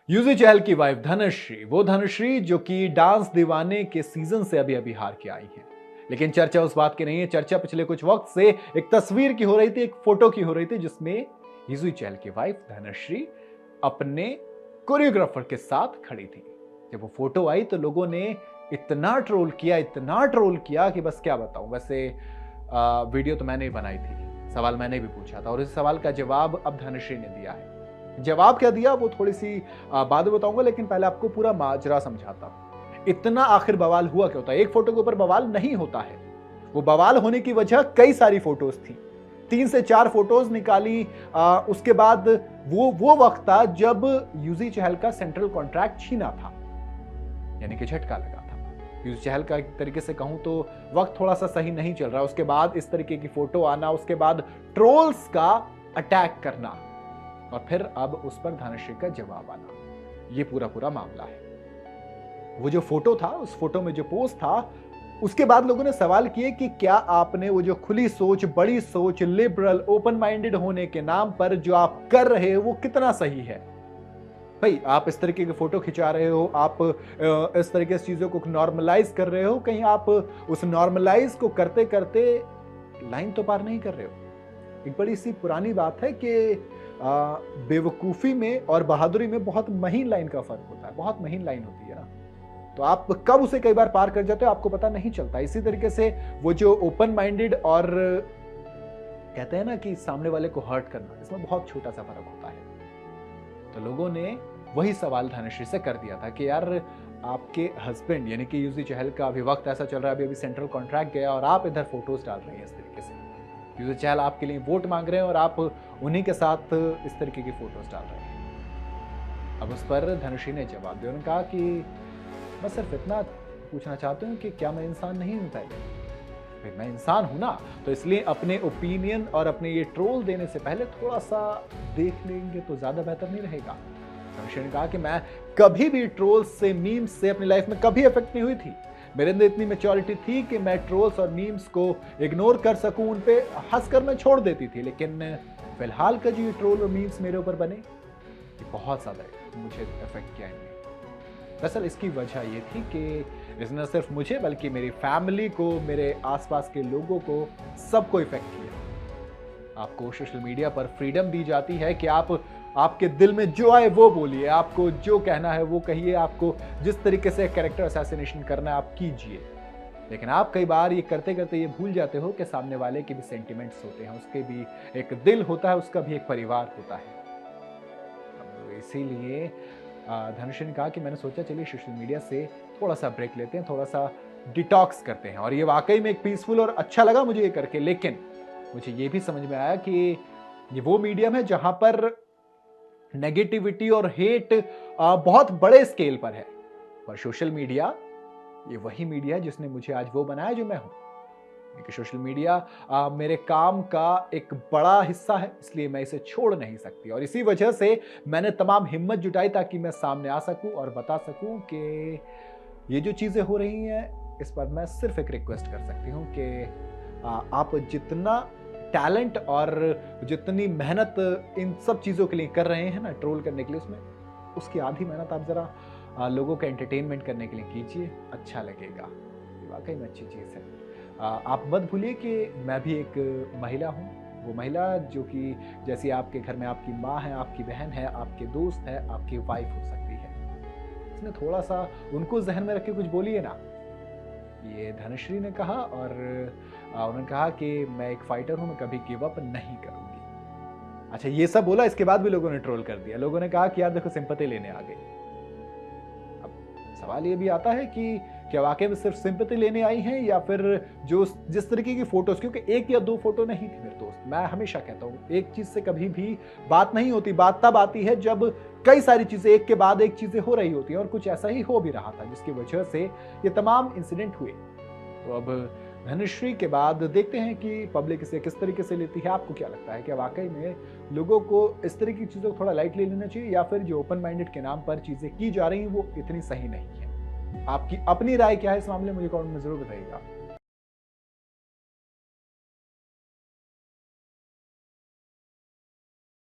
UG चहल की wife Dhanashree, वो धनश्री जो कि डांस दीवाने के सीजन से अभी अभी हार के आई है। लेकिन चर्चा उस बात की नहीं है, चर्चा पिछले कुछ वक्त से एक तस्वीर की हो रही थी, एक फोटो की हो रही थी, जिसमें यूजी चहल की वाइफ धनश्री अपने कोरियोग्राफर के साथ खड़ी थी। जब वो फोटो आई तो लोगों ने इतना ट्रोल किया कि बस क्या बताऊं। वैसे वीडियो तो मैंने ही बनाई थी, सवाल मैंने भी पूछा था और इस सवाल का जवाब अब धनश्री ने दिया है। जवाब क्या दिया वो थोड़ी सी बाद में बताऊंगा, लेकिन पहले आपको पूरा माजरा समझाता हूं। इतना आखिर बवाल हुआ क्या होता है? एक फोटो के ऊपर बवाल नहीं होता है। वो बवाल होने की वजह कई सारी फोटोज थी, 3 से 4 फोटोज निकाली। उसके बाद वो वक्त था जब यूजी चहल का सेंट्रल कॉन्ट्रैक्ट छीना था, यानी कि झटका लगा था। यूजी चहल का एक तरीके से कहूं तो वक्त थोड़ा सा सही नहीं चल रहा। उसके बाद इस तरीके की फोटो आना, उसके बाद ट्रोल्स का अटैक करना और फिर अब उस पर धनश्री का जवाब आना, ये पूरा मामला है। वो जो फोटो था, उस फोटो में जो पोस्ट था, उसके बाद लोगों ने सवाल किए कि क्या आपने वो जो खुली सोच, बड़ी सोच, लिबरल, ओपन माइंडेड होने के नाम पर जो आप कर रहे हो वो कितना सही है? भाई आप इस तरीके के फोटो खिंचा रहे हो, आप इस तरीके से चीजों को नॉर्मलाइज कर रहे हो, कहीं आप उस नॉर्मलाइज को करते करते लाइन तो पार नहीं कर रहे हो? एक बड़ी सी पुरानी बात है कि बेवकूफी में और बहादुरी में बहुत महीन लाइन का फर्क होता है, बहुत महीन लाइन होती है ना। तो आप कब उसे कई बार पार कर जाते हो आपको पता नहीं चलता। इसी तरीके से वो जो ओपन माइंडेड और कहते हैं ना कि सामने वाले को हर्ट करना, इसमें बहुत छोटा सा फर्क होता है। तो लोगों ने वही सवाल धनश्री से कर दिया था कि यार आपके हस्बैंड यानी कि यूजी चहल का अभी वक्त ऐसा चल रहा है, अभी सेंट्रल कॉन्ट्रैक्ट गया और आप इधर फोटोज डाल रहे हैं इस तरीके से। यूजी चहल आपके लिए वोट मांग रहे हैं और आप उन्हीं के साथ इस तरीके की फोटोज डाल रहे हैं। अब उस पर धनश्री ने जवाब दिया, उन्होंने कहा कि मैं सिर्फ इतना पूछना चाहती हूँ कि क्या मैं इंसान नहीं हूं? पहले मैं इंसान हूं ना, तो इसलिए अपने ओपिनियन और अपने ये ट्रोल देने से पहले थोड़ा सा देख लेंगे तो ज्यादा बेहतर नहीं रहेगा। धनश्री ने कहा कि मैं कभी भी ट्रोल्स से, मीम्स से अपनी लाइफ में कभी अफेक्ट नहीं हुई थी। मेरे अंदर इतनी मैच्योरिटी थी कि मैं ट्रोल्स और मीम्स को इग्नोर कर सकूं, उन पे हंसकर मैं छोड़ देती थी। लेकिन फिलहाल का जो ये ट्रोल और मीम्स मेरे ऊपर बने, ये बहुत ज्यादा मुझे इफेक्ट किया इनने। दरअसल इसकी वजह ये थी कि इसने न सिर्फ मुझे बल्कि मेरी फैमिली को, मेरे आसपास के लोगों को, सबको इफेक्ट किया। आपको सोशल मीडिया पर फ्रीडम दी जाती है कि आप आपके दिल में जो आए वो बोलिए, आपको जो कहना है वो कहिए, आपको जिस तरीके से कैरेक्टर असैसिनेशन करना है आप कीजिए। लेकिन आप कई बार ये करते करते ये भूल जाते हो कि सामने वाले के भी सेंटिमेंट्स होते हैं, उसके भी एक दिल होता है, उसका भी एक परिवार होता है। इसीलिए धनुषी ने कहा कि मैंने सोचा चलिए सोशल मीडिया से थोड़ा सा ब्रेक लेते हैं, थोड़ा सा डिटॉक्स करते हैं। और ये वाकई में एक पीसफुल और अच्छा लगा मुझे ये करके। लेकिन मुझे ये भी समझ में आया कि ये वो मीडियम है जहां पर नेगेटिविटी और हेट बहुत बड़े स्केल पर है, पर सोशल मीडिया ये वही मीडिया है जिसने मुझे आज वो बनाया जो मैं हूं। क्योंकि सोशल मीडिया मेरे काम का एक बड़ा हिस्सा है, इसलिए मैं इसे छोड़ नहीं सकती। और इसी वजह से मैंने तमाम हिम्मत जुटाई ताकि मैं सामने आ सकूं और बता सकूं कि ये जो चीजें हो रही हैं, इस पर मैं सिर्फ एक रिक्वेस्ट कर सकती हूं कि आप जितना टैलेंट और जितनी मेहनत इन सब चीज़ों के लिए कर रहे हैं ना, ट्रोल करने के लिए, उसमें उसकी आधी मेहनत आप ज़रा लोगों का एंटरटेनमेंट करने के लिए कीजिए, अच्छा लगेगा। ये वाकई में अच्छी चीज़ है। आप मत भूलिए कि मैं भी एक महिला हूँ, वो महिला जो कि जैसे आपके घर में आपकी माँ है, आपकी बहन है, आपके दोस्त है, आपकी वाइफ हो सकती है। इसमें थोड़ा सा उनको जहन में रख के कुछ बोलिए ना। ये धनश्री ने कहा और उन्होंने कहा कि मैं एक फाइटर हूं, मैं कभी गिव अप नहीं करूंगी। अच्छा, ये सब बोला, इसके बाद भी लोगों ने ट्रोल कर दिया। लोगों ने कहा कि यार देखो सिंपैथी लेने आ गए। अब सवाल ये भी आता है कि क्या वाकई में सिर्फ सिंपैथी लेने आई हैं या फिर जो जिस तरीके की फोटोज, क्योंकि एक या दो फोटो नहीं थी मेरे दोस्त। मैं हमेशा कहता हूं एक चीज से कभी भी बात नहीं होती, बात तब आती है जब कई सारी चीजें एक के बाद एक चीजें हो रही होती हैं। और कुछ ऐसा ही हो भी रहा था जिसकी वजह से ये तमाम इंसिडेंट हुए। तो अब धनुश्री के बाद देखते हैं कि पब्लिक इसे किस तरीके से लेती है। आपको क्या लगता है कि वाकई में लोगों को इस तरह की चीज़ों को थोड़ा लाइटली लेना चाहिए या फिर जो ओपन माइंडेड के नाम पर चीज़ें की जा रही हैं वो इतनी सही नहीं है? आपकी अपनी राय क्या है इस मामले में, मुझे कमेंट में जरूर बताइएगा।